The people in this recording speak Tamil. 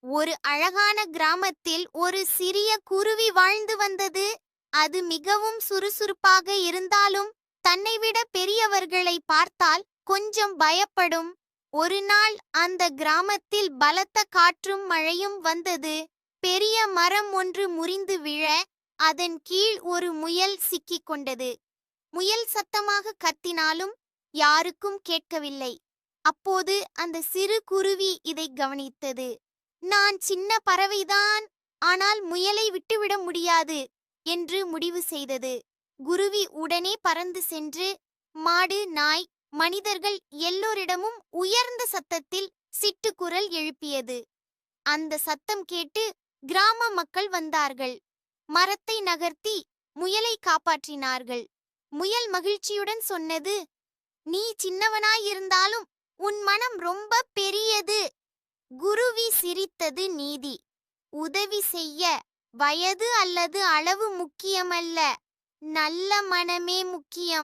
ஒரு அழகான கிராமத்தில் ஒரு சிறிய குருவி வாழ்ந்து வந்தது. அது மிகவும் சுறுசுறுப்பாக இருந்தாலும் தன்னை விட பெரியவர்களை பார்த்தால் கொஞ்சம் பயப்படும். ஒரு நாள் அந்த கிராமத்தில் பலத்த காற்றும் மழையும் வந்தது. பெரிய மரம் ஒன்று முறிந்து விழ அதன் கீழ் ஒரு முயல் சிக்கிக் கொண்டது. முயல் சத்தமாக கத்தினாலும் யாருக்கும் கேட்கவில்லை. அப்போது அந்த சிறு குருவி இதை கவனித்தது. நான் சின்ன பறவைதான், ஆனால் முயலை விட்டுவிட முடியாது என்று முடிவு செய்தது. குருவி உடனே பறந்து சென்று மாடு, நாய், மனிதர்கள் எல்லோரிடமும் உயர்ந்த சத்தத்தில் சிட்டுக்குரல் எழுப்பியது. அந்த சத்தம் கேட்டு கிராம மக்கள் வந்தார்கள். மரத்தை நகர்த்தி முயலை காப்பாற்றினார்கள். முயல் மகிழ்ச்சியுடன் சொன்னது, நீ சின்னவனாயிருந்தாலும் உன் மனம் ரொம்ப பெரியது. குருவி சிரித்தது. நீதி. உதவி செய்ய வயது அல்லது அளவு முக்கியமல்ல, நல்ல மனமே முக்கியம்.